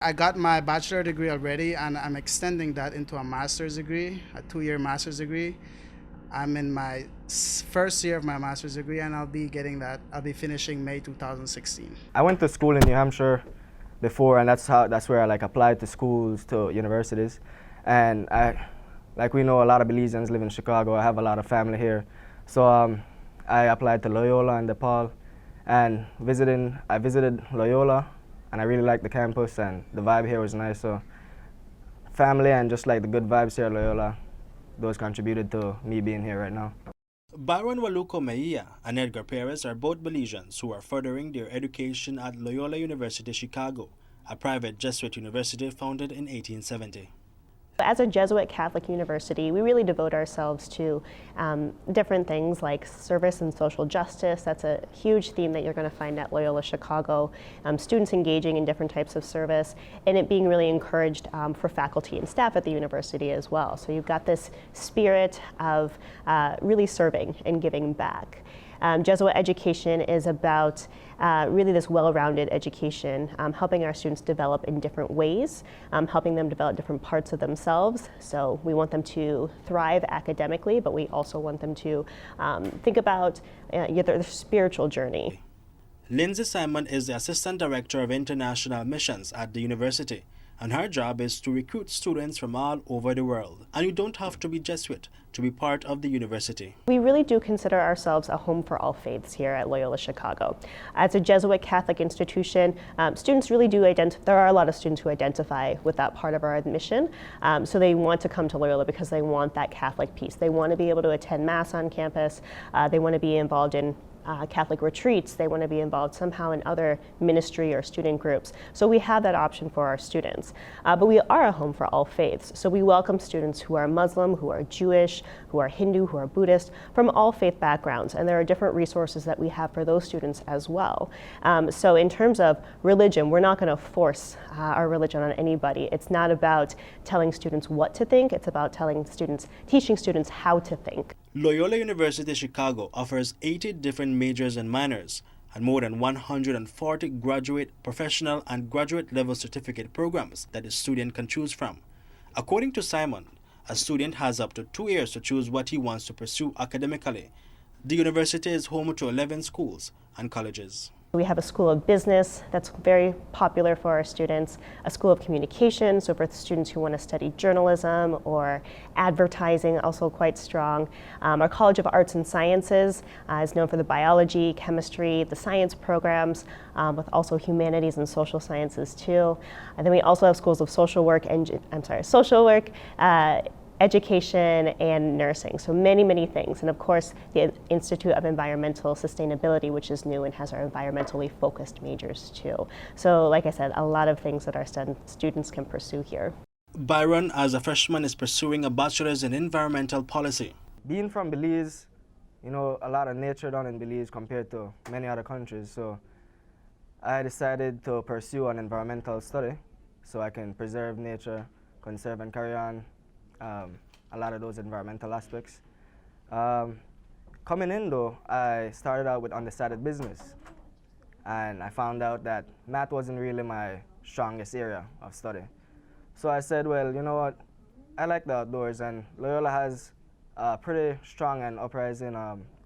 I got my bachelor degree already, and I'm extending that into a master's degree, a 2-year master's degree. I'm in my first year of my master's degree, and I'll be finishing May 2016. I went to school in New Hampshire before, and that's where I applied to schools, to universities, and we know a lot of Belizeans live in Chicago. I have a lot of family here, so I applied to Loyola and DePaul, and I visited Loyola, and I really liked the campus, and the vibe here was nice. So family and just the good vibes here at Loyola, those contributed to me being here right now. Byron Waluko Meia and Edgar Perez are both Belizeans who are furthering their education at Loyola University Chicago, a private Jesuit university founded in 1870. As a Jesuit Catholic university, we really devote ourselves to different things like service and social justice. That's a huge theme that you're going to find at Loyola Chicago. Students engaging in different types of service, and it being really encouraged for faculty and staff at the university as well. So you've got this spirit of really serving and giving back. Jesuit education is about really this well-rounded education, helping our students develop in different ways, helping them develop different parts of themselves. So we want them to thrive academically, but we also want them to think about their spiritual journey. Lindsay Simon is the Assistant Director of International Missions at the university, and her job is to recruit students from all over the world. And you don't have to be Jesuit to be part of the university. We really do consider ourselves a home for all faiths here at Loyola Chicago. As a Jesuit Catholic institution, students really do there are a lot of students who identify with that part of our mission. So they want to come to Loyola because they want that Catholic piece. They want to be able to attend Mass on campus. They want to be involved in Catholic retreats. They want to be involved somehow in other ministry or student groups. So we have that option for our students. But we are a home for all faiths. So we welcome students who are Muslim, who are Jewish, who are Hindu, who are Buddhist, from all faith backgrounds. And there are different resources that we have for those students as well. So in terms of religion, we're not going to force our religion on anybody. It's not about telling students what to think. It's about teaching students how to think. Loyola University Chicago offers 80 different majors and minors and more than 140 graduate, professional, and graduate level certificate programs that a student can choose from. According to Simon, a student has up to 2 years to choose what he wants to pursue academically. The university is home to 11 schools and colleges. We have a school of business that's very popular for our students, a school of communication, so for students who want to study journalism or advertising, also quite strong. Our College of Arts and Sciences is known for the biology, chemistry, the science programs, with also humanities and social sciences too. And then we also have schools of social work, education, and nursing. So many, many things. And of course, the Institute of Environmental Sustainability, which is new and has our environmentally focused majors too. So like I said, a lot of things that our students can pursue here. Byron, as a freshman, is pursuing a bachelor's in environmental policy. Being from Belize, a lot of nature down in Belize compared to many other countries. So I decided to pursue an environmental study so I can preserve nature, conserve and carry on a lot of those environmental aspects. Coming in though, I started out with undecided business, and I found out that math wasn't really my strongest area of study. So I said, well, you know what, I like the outdoors, and Loyola has a pretty strong and uprising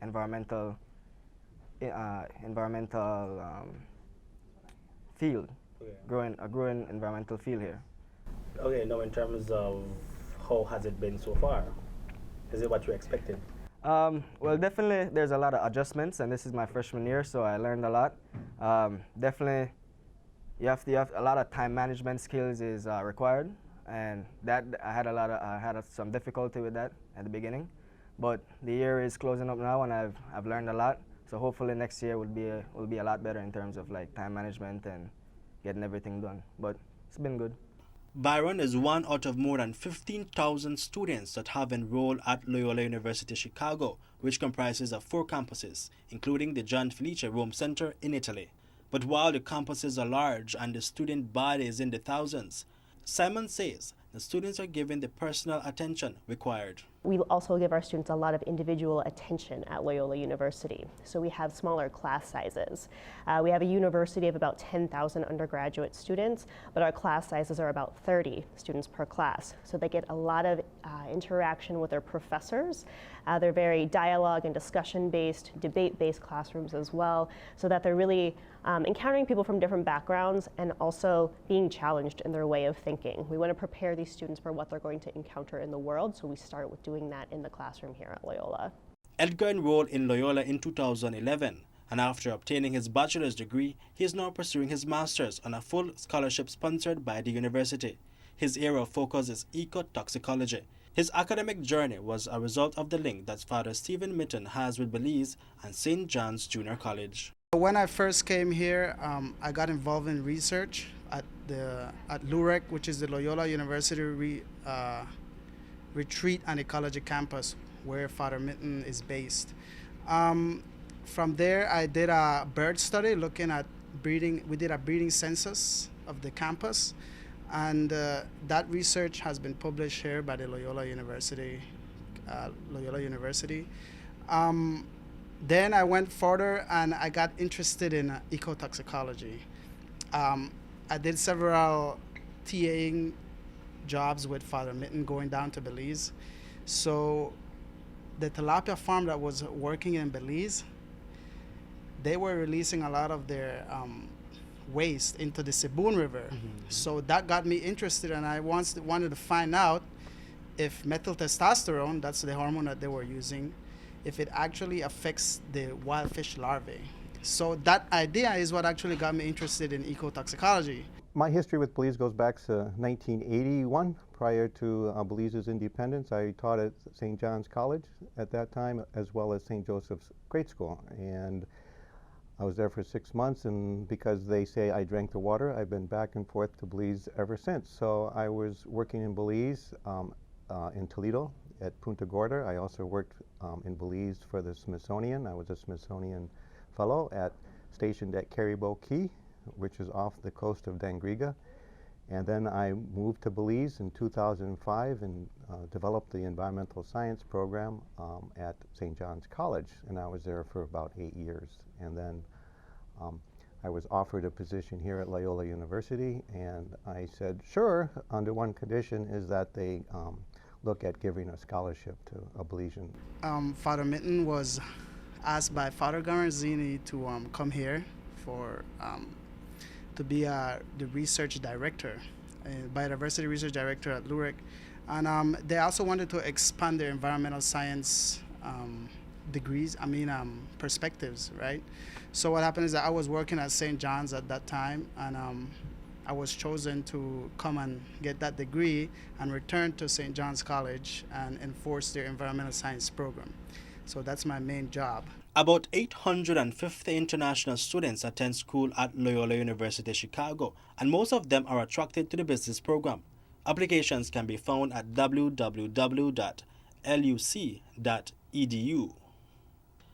environmental field, a growing environmental field here. Okay, now in terms of how has it been so far? Is it what you expected? Well, definitely there's a lot of adjustments, and this is my freshman year, so I learned a lot. Definitely, you have a lot of time management skills is required, and that I had some difficulty with that at the beginning. But the year is closing up now, and I've learned a lot. So hopefully next year will be a lot better in terms of time management and getting everything done. But it's been good. Byron is one out of more than 15,000 students that have enrolled at Loyola University Chicago, which comprises of 4 campuses, including the John Felice Rome Center in Italy. But while the campuses are large and the student body is in the thousands, Simon says the students are given the personal attention required. We also give our students a lot of individual attention at Loyola University. So we have smaller class sizes. We have a university of about 10,000 undergraduate students, but our class sizes are about 30 students per class. So they get a lot of interaction with their professors. They're very dialogue and discussion-based, debate-based classrooms as well, so that they're really encountering people from different backgrounds and also being challenged in their way of thinking. We want to prepare these students for what they're going to encounter in the world, so we start with doing that in the classroom here at Loyola. Edgar enrolled in Loyola in 2011, and after obtaining his bachelor's degree, he is now pursuing his master's on a full scholarship sponsored by the university. His area of focus is ecotoxicology. His academic journey was a result of the link that Father Stephen Mitten has with Belize and St. John's Junior College. When I first came here, I got involved in research at LUREC, which is the Loyola University Retreat and Ecology Campus, where Father Mitten is based. From there, I did a bird study looking at breeding. We did a breeding census of the campus, and that research has been published here by the Loyola University. Then I went further and I got interested in ecotoxicology. I did several TAing jobs with Father Mitten going down to Belize. So the tilapia farm that was working in Belize, they were releasing a lot of their waste into the Sibun River. So that got me interested, and I wanted to find out if methyl testosterone, that's the hormone that they were using, if it actually affects the wild fish larvae. So that idea is what actually got me interested in ecotoxicology. My history with Belize goes back to 1981. Prior to Belize's independence, I taught at St. John's College at that time, as well as St. Joseph's Grade School. And I was there for 6 months, and because they say I drank the water, I've been back and forth to Belize ever since. So I was working in Belize, in Toledo, at Punta Gorda. I also worked in Belize for the Smithsonian. I was a Smithsonian fellow stationed at Caribou Key, which is off the coast of Dangriga. And then I moved to Belize in 2005 and developed the environmental science program at St. John's College. And I was there for about 8 years. And then I was offered a position here at Loyola University, and I said, sure, under one condition is that they look at giving a scholarship to a Belizean. Father Mitten was asked by Father Garanzini to come here to be the research director, biodiversity research director at LUREC. And they also wanted to expand their environmental science perspectives, right? So what happened is that I was working at St. John's at that time, and I was chosen to come and get that degree and return to St. John's College and enforce their environmental science program. So that's my main job. About 850 international students attend school at Loyola University Chicago, and most of them are attracted to the business program. Applications can be found at www.luc.edu.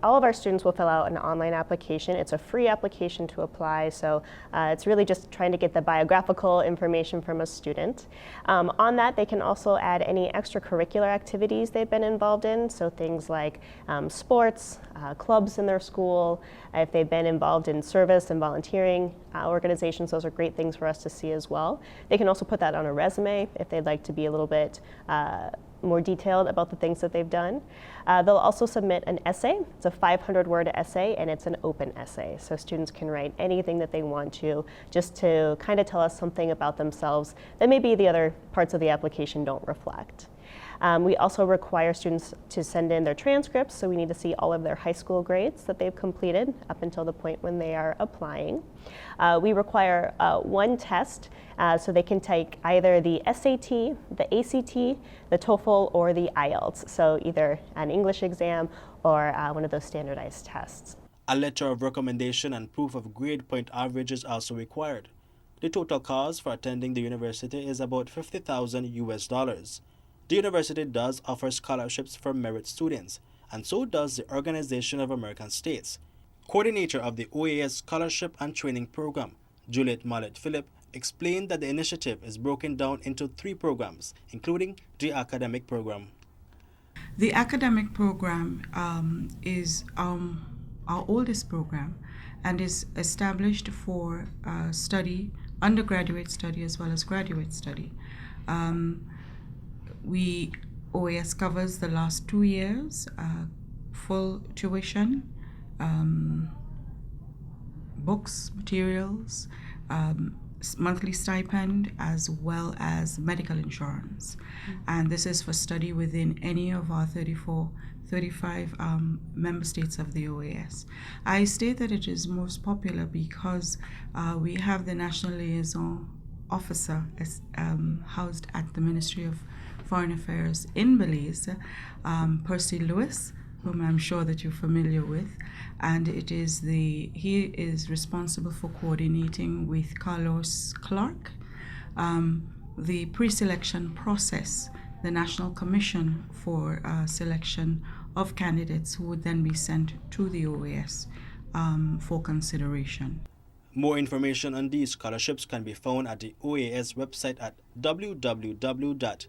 All of our students will fill out an online application. It's a free application to apply, so it's really just trying to get the biographical information from a student. On that, they can also add any extracurricular activities they've been involved in, so things like sports, clubs in their school. If they've been involved in service and volunteering organizations, those are great things for us to see as well. They can also put that on a resume if they'd like to be a little bit more detailed about the things that they've done. They'll also submit an essay. It's a 500-word essay, and it's an open essay. So students can write anything that they want to, just to kind of tell us something about themselves that maybe the other parts of the application don't reflect. We also require students to send in their transcripts, so we need to see all of their high school grades that they've completed up until the point when they are applying. We require one test, so they can take either the SAT, the ACT, the TOEFL, or the IELTS, so either an English exam or one of those standardized tests. A letter of recommendation and proof of grade point average is also required. The total cost for attending the university is about $50,000 US. The university does offer scholarships for merit students, and so does the Organization of American States. Coordinator of the OAS Scholarship and Training Program, Juliet Mallet-Phillip, explained that the initiative is broken down into 3 programs, including the academic program. The academic program is our oldest program and is established for study, undergraduate study as well as graduate study. OAS covers the last 2 years, full tuition, books, materials, monthly stipend, as well as medical insurance. And this is for study within any of our 35 member states of the OAS. I state that it is most popular because we have the National Liaison Officer housed at the Ministry of Foreign Affairs in Belize, Percy Lewis, whom I'm sure that you're familiar with, and he is responsible for coordinating with Carlos Clark the pre-selection process, the National Commission for selection of candidates who would then be sent to the OAS for consideration. More information on these scholarships can be found at the OAS website at www.oas.org.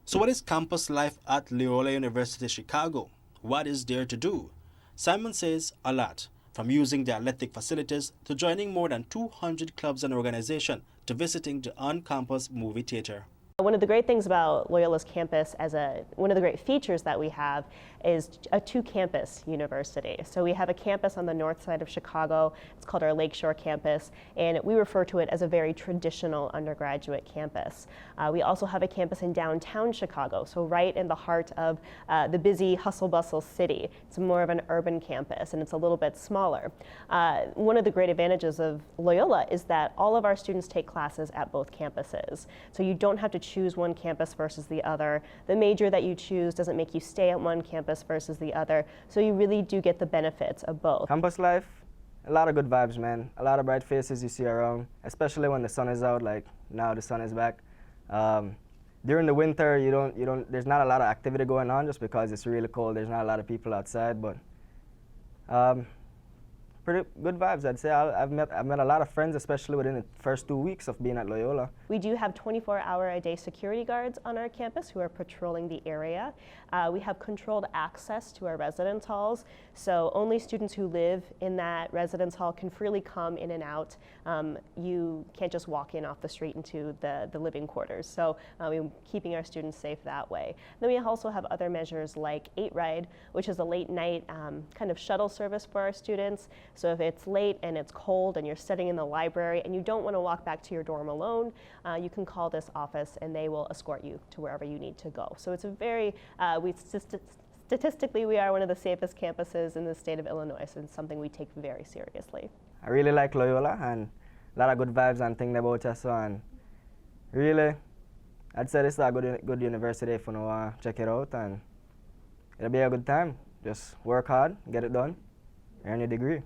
So what is campus life at Loyola University Chicago? What is there to do? Simon says a lot, from using the athletic facilities to joining more than 200 clubs and organizations to visiting the on-campus movie theater. One of the great things about Loyola's campus, one of the great features that we have, is a two-campus university. So we have a campus on the north side of Chicago. It's called our Lakeshore campus, and we refer to it as a very traditional undergraduate campus. We also have a campus in downtown Chicago, so right in the heart of the busy hustle-bustle city. It's more of an urban campus, and it's a little bit smaller. One of the great advantages of Loyola is that all of our students take classes at both campuses. So you don't have to choose one campus versus the other. The major that you choose doesn't make you stay at one campus versus the other. So you really do get the benefits of both. Campus life, a lot of good vibes, man. A lot of bright faces you see around, especially when the sun is out, like now the sun is back. During the winter, there's not a lot of activity going on just because it's really cold. There's not a lot of people outside, but pretty good vibes, I'd say. I've met a lot of friends, especially within the first 2 weeks of being at Loyola. We do have 24-hour-a-day security guards on our campus who are patrolling the area. We have controlled access to our residence halls, so only students who live in that residence hall can freely come in and out. You can't just walk in off the street into the living quarters, so we're keeping our students safe that way. Then we also have other measures like 8-Ride, which is a late-night kind of shuttle service for our students. So if it's late and it's cold and you're sitting in the library and you don't want to walk back to your dorm alone, you can call this office and they will escort you to wherever you need to go. So it's a very, statistically, we are one of the safest campuses in the state of Illinois, so it's something we take very seriously. I really like Loyola, and a lot of good vibes and things about us, and really, I'd say this is a good university if you want to check it out, and it'll be a good time. Just work hard, get it done, earn your degree.